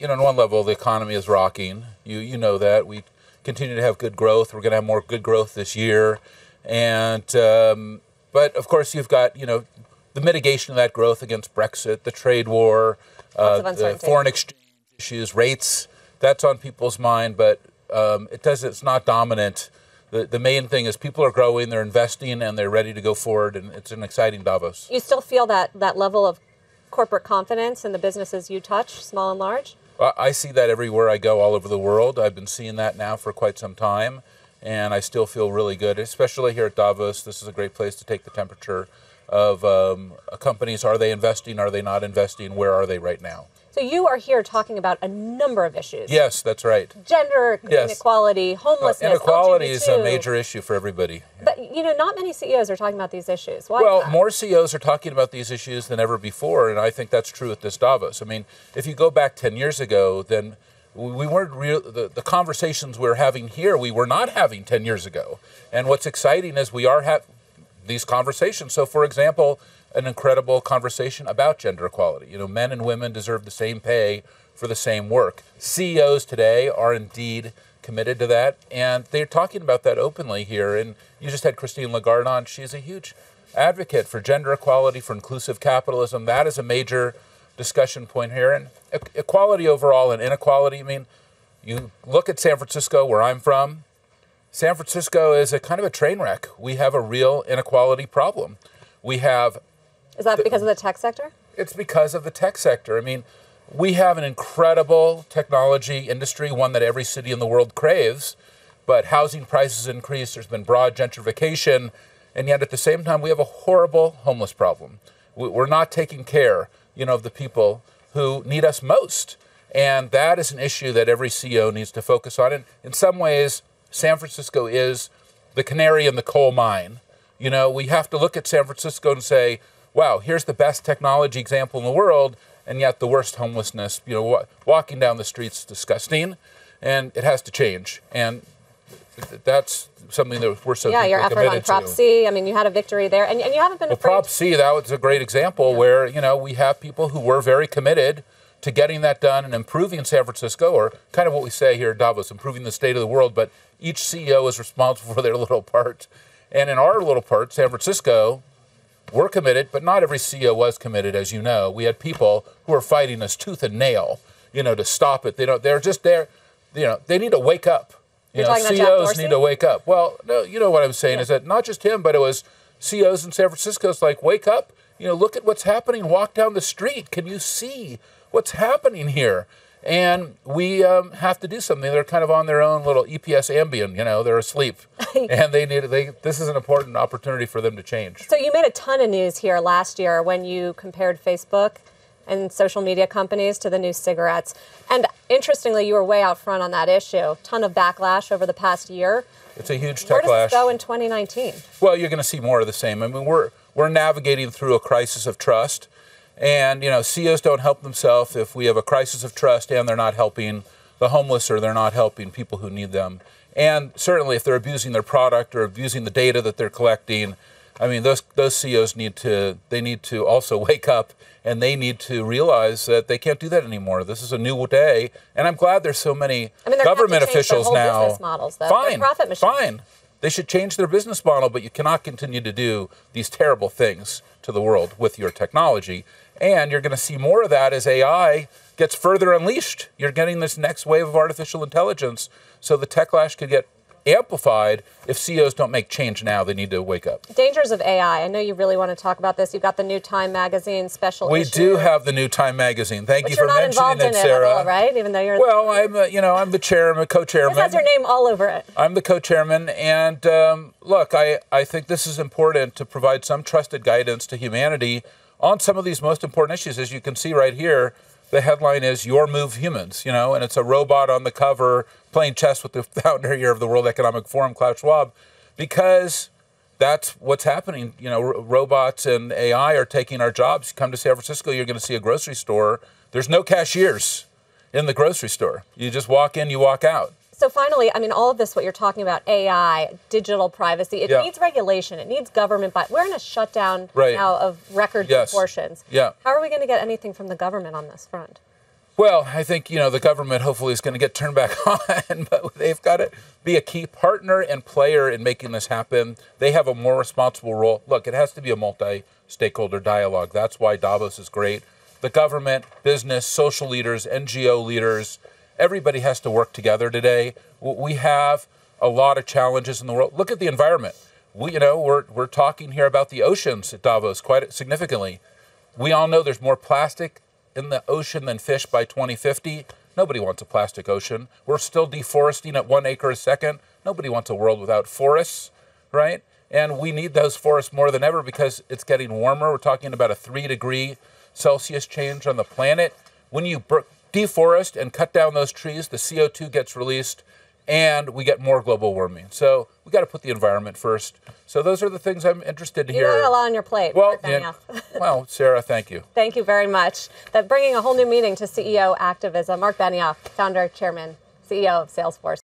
on one level, the economy is rocking. You know that. We continue to have good growth. We're going to have more good growth this year. And but, of course, you've got, the mitigation of that growth against Brexit, the trade war, the foreign exchange issues, rates. That's on people's mind, but it's not dominant. The main thing is people are growing, they're investing, and they're ready to go forward, and it's an exciting Davos. You still feel that level of corporate confidence in the businesses you touch, small and large? Well, I see that everywhere I go all over the world. I've been seeing that now for quite some time, and I still feel really good, especially here at Davos. This is a great place to take the temperature of companies. Are they investing? Are they not investing? Where are they right now? So you are here talking about a number of issues. Yes, that's right. Gender inequality, homelessness, inequality LGBT2. is a major issue for everybody. But, not many CEOs are talking about these issues. Why Well, is that? more CEOs are talking about these issues than ever before, and I think that's true at this Davos. I mean, if you go back 10 years ago, then we weren't the conversations we're having here, we were not having 10 years ago. And what's exciting is we are having these conversations. So, for example, an incredible conversation about gender equality. Men and women deserve the same pay for the same work. CEOs today are indeed committed to that, and they're talking about that openly here. And you just had Christine Lagarde on. She's a huge advocate for gender equality, for inclusive capitalism. That is a major discussion point here. And equality overall and inequality, I mean, you look at San Francisco, where I'm from. San Francisco is a kind of a train wreck. We have a real inequality problem. We have... Is that because of the tech sector? It's because of the tech sector. I mean, we have an incredible technology industry, one that every city in the world craves, but housing prices increase, there's been broad gentrification, and yet at the same time we have a horrible homeless problem. We're not taking care, of the people who need us most. And that is an issue that every CEO needs to focus on. And in some ways, San Francisco is the canary in the coal mine. We have to look at San Francisco and say, wow, here's the best technology example in the world, and yet the worst homelessness. Walking down the streets is disgusting, and it has to change. And that's something that we're so deeply your effort on Prop C. I mean, you had a victory there, and you haven't been afraid. Prop C, that was a great example where, we have people who were very committed to getting that done and improving San Francisco, or kind of what we say here at Davos, improving the state of the world, but each CEO is responsible for their little part. And in our little part, San Francisco, we're committed, but not every CEO was committed, as you know. We had people who were fighting us tooth and nail, to stop it. They're just there, they need to wake up. CEOs need to wake up. Well, no, what I'm saying is that not just him, but it was CEOs in San Francisco. It's like, wake up, look at what's happening. Walk down the street. Can you see what's happening here? And we have to do something. They're kind of on their own little EPS Ambien, they're asleep. And this is an important opportunity for them to change. So you made a ton of news here last year when you compared Facebook and social media companies to the new cigarettes. And interestingly, you were way out front on that issue. Ton of backlash over the past year. It's a huge Where backlash. does this go in 2019? Well, you're going to see more of the same. I mean, we're navigating through a crisis of trust. And, CEOs don't help themselves if we have a crisis of trust and they're not helping the homeless or they're not helping people who need them. And certainly if they're abusing their product or abusing the data that they're collecting, I mean, those CEOs need to also wake up, and they need to realize that they can't do that anymore. This is a new day. And I'm glad there's so many government officials now. Business models, though. They're profit machines. Fine. They should change their business model, but you cannot continue to do these terrible things to the world with your technology. And you're going to see more of that as AI gets further unleashed. You're getting this next wave of artificial intelligence. So the techlash could get amplified if CEOs don't make change now. They need to wake up. Dangers of AI. I know you really want to talk about this. You've got the new Time magazine special issue. We do have the new Time magazine. Thank you for mentioning it, Sarah. But you're not involved in it at all, right? Even though you're... Well, I'm the chairman, co-chairman. This has your name all over it. I'm the co-chairman. And look, I think this is important to provide some trusted guidance to humanity on some of these most important issues. As you can see right here, the headline is Your Move Humans, and it's a robot on the cover playing chess with the founder here of the World Economic Forum, Klaus Schwab, because that's what's happening. Robots and AI are taking our jobs. You come to San Francisco, you're going to see a grocery store. There's no cashiers in the grocery store. You just walk in, you walk out. So finally, I mean, all of this, what you're talking about, AI, digital privacy, it needs regulation. It needs government. But we're in a shutdown now of record proportions. Yeah. How are we going to get anything from the government on this front? Well, I think, the government hopefully is going to get turned back on, but they've got to be a key partner and player in making this happen. They have a more responsible role. Look, it has to be a multi-stakeholder dialogue. That's why Davos is great. The government, business, social leaders, NGO leaders, everybody has to work together today. We have a lot of challenges in the world. Look at the environment. We're talking here about the oceans at Davos quite significantly. We all know there's more plastic in the ocean than fish by 2050. Nobody wants a plastic ocean. We're still deforesting at 1 acre a second. Nobody wants a world without forests, right? And we need those forests more than ever because it's getting warmer. We're talking about a 3-degree Celsius change on the planet. When you deforest and cut down those trees, the CO2 gets released and we get more global warming. So we got to put the environment first. So those are the things I'm interested to hear. You got a lot on your plate, Marc Benioff. Well, Sarah, thank you. Thank you very much. Bringing a whole new meaning to CEO activism. Marc Benioff, founder, chairman, CEO of Salesforce.